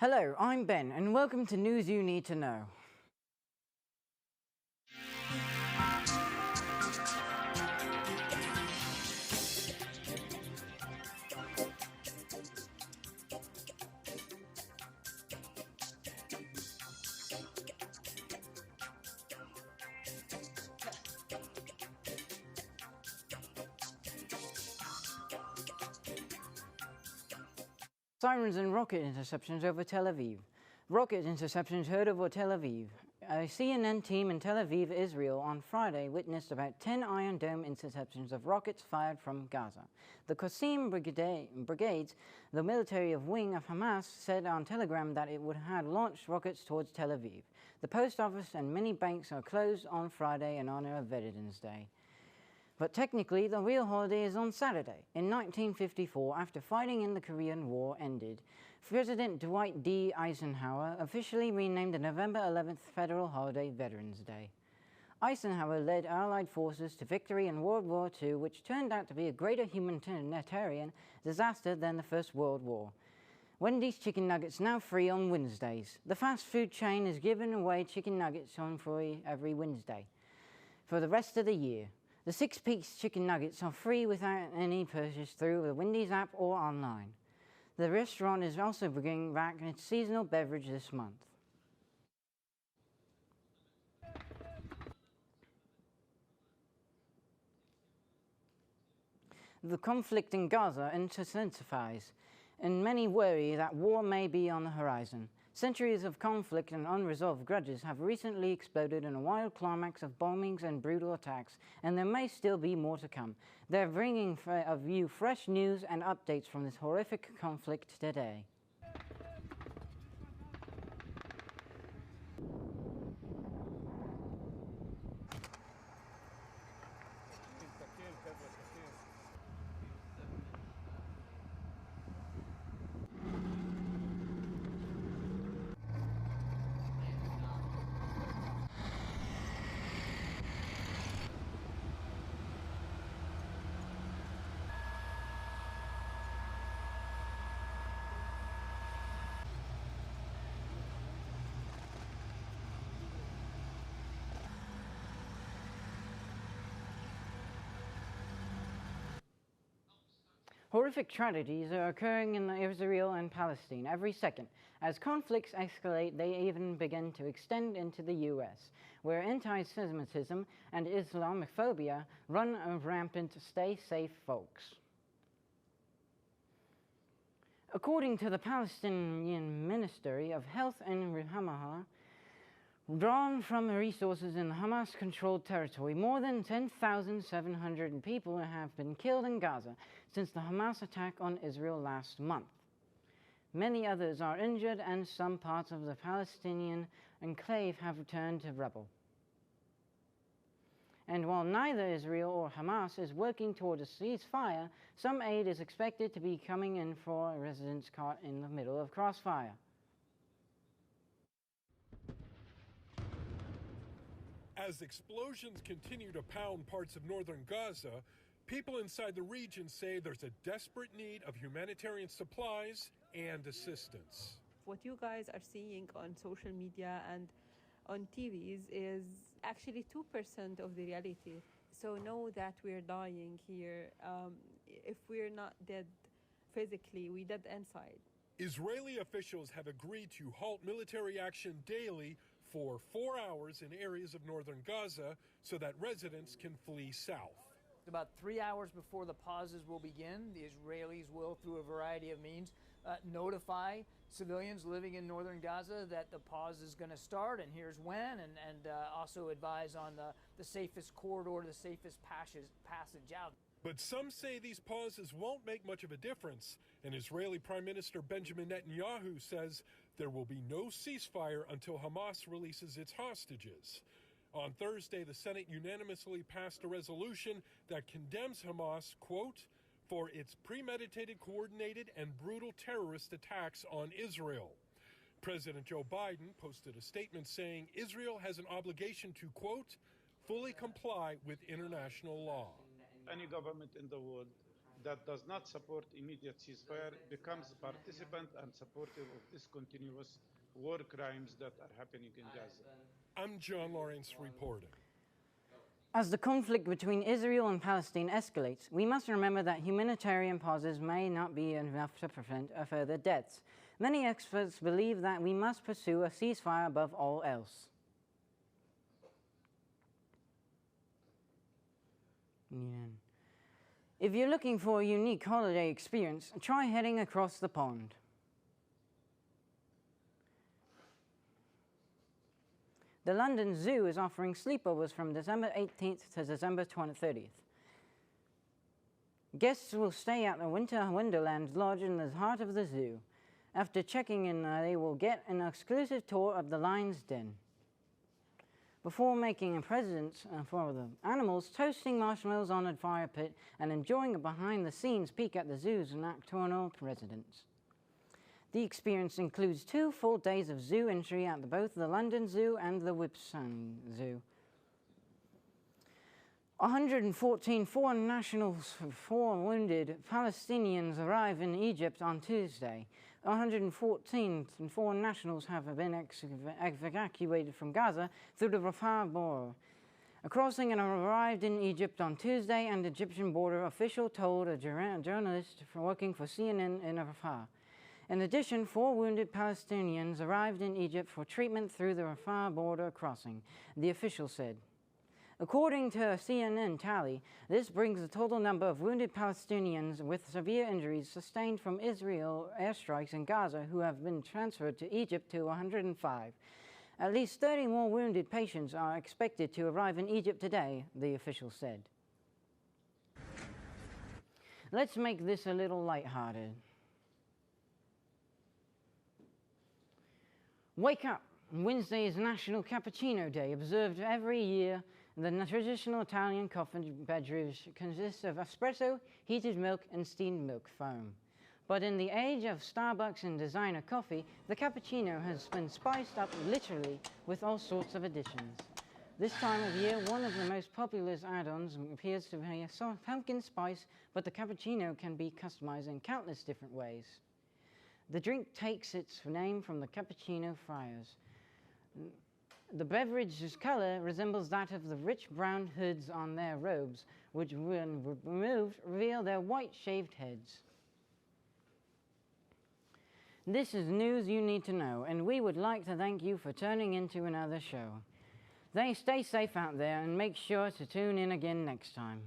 Hello, I'm Ben, and welcome to News You Need to Know. Sirens and rocket interceptions over Tel Aviv. Rocket interceptions heard over Tel Aviv. A CNN team in Tel Aviv, Israel, on Friday witnessed about 10 Iron Dome interceptions of rockets fired from Gaza. The Qassam brigades, the military wing of Hamas, said on Telegram that it would have launched rockets towards Tel Aviv. The post office and many banks are closed on Friday in honor of Veterans Day. But technically, the real holiday is on Saturday. In 1954, after fighting in the Korean War ended, President Dwight D. Eisenhower officially renamed the November 11th federal holiday Veterans Day. Eisenhower led Allied forces to victory in World War II, which turned out to be a greater humanitarian disaster than the First World War. Wendy's chicken nuggets now free on Wednesdays. The fast food chain is giving away chicken nuggets on free every Wednesday for the rest of the year. The 6-piece chicken nuggets are free without any purchase through the Wendy's app or online. The restaurant is also bringing back its seasonal beverage this month. The conflict in Gaza intensifies, and many worry that war may be on the horizon. Centuries of conflict and unresolved grudges have recently exploded in a wild climax of bombings and brutal attacks, and there may still be more to come. They're bringing you fresh news and updates from this horrific conflict today. Horrific tragedies are occurring in Israel and Palestine every second. As conflicts escalate, they even begin to extend into the U.S., where anti-Semitism and Islamophobia run rampant. Stay safe, folks. According to the Palestinian Ministry of Health and Hamas, drawn from resources in the Hamas-controlled territory, more than 10,700 people have been killed in Gaza since the Hamas attack on Israel last month. Many others are injured, and some parts of the Palestinian enclave have returned to rubble. And while neither Israel or Hamas is working toward a ceasefire, some aid is expected to be coming in for residents caught in the middle of crossfire. As explosions continue to pound parts of northern Gaza, people inside the region say there's a desperate need of humanitarian supplies and assistance. What you guys are seeing on social media and on TVs is actually 2% of the reality. So know that we're dying here. If we're not dead physically, we're dead inside. Israeli officials have agreed to halt military action daily for 4 hours in areas of northern Gaza so that residents can flee south. About 3 hours before the pauses will begin, the Israelis will, through a variety of means, notify civilians living in northern Gaza that the pause is going to start, and here's when, and also advise on the safest corridor, the safest passage out. But some say these pauses won't make much of a difference, and Israeli Prime Minister Benjamin Netanyahu says there will be no ceasefire until Hamas releases its hostages. On Thursday, the Senate unanimously passed a resolution that condemns Hamas, quote, for its premeditated, coordinated, and brutal terrorist attacks on Israel. President Joe Biden posted a statement saying Israel has an obligation to, quote, fully comply with international law. Any government in the world that does not support immediate ceasefire becomes participant and supportive of discontinuous war crimes that are happening in Gaza. I'm John Lawrence reporting. As the conflict between Israel and Palestine escalates, we must remember that humanitarian pauses may not be enough to prevent further deaths. Many experts believe that we must pursue a ceasefire above all else. If you're looking for a unique holiday experience, try heading across the pond. The London Zoo is offering sleepovers from December 18th to December 30th. Guests will stay at the Winter Wonderland Lodge in the heart of the zoo. After checking in, they will get an exclusive tour of the lion's den. Before making presents for the animals, toasting marshmallows on a fire pit, and enjoying a behind-the-scenes peek at the zoo's nocturnal residents. The experience includes 2 full days of zoo entry at both the London Zoo and the Whipsun Zoo. 114 foreign nationals, 4 wounded Palestinians arrive in Egypt on Tuesday. 114 foreign nationals have been evacuated from Gaza through the Rafah border. A crossing and arrived in Egypt on Tuesday, and Egyptian border official told a journalist working for CNN in Rafah. In addition, 4 wounded Palestinians arrived in Egypt for treatment through the Rafah border crossing, the official said. According to a CNN tally, this brings the total number of wounded Palestinians with severe injuries sustained from Israel airstrikes in Gaza who have been transferred to Egypt to 105. At least 30 more wounded patients are expected to arrive in Egypt today, the official said. Let's make this a little lighthearted. Wake up! Wednesday is National Cappuccino Day, observed every year. The traditional Italian coffee beverage consists of espresso, heated milk, and steamed milk foam. But in the age of Starbucks and designer coffee, the cappuccino has been spiced up literally with all sorts of additions. This time of year, one of the most popular add-ons appears to be a soft pumpkin spice, but the cappuccino can be customized in countless different ways. The drink takes its name from the cappuccino friars. The beverage's color resembles that of the rich brown hoods on their robes, which, when removed, reveal their white shaved heads. This is news you need to know, and we would like to thank you for tuning into another show. Stay safe out there, and make sure to tune in again next time.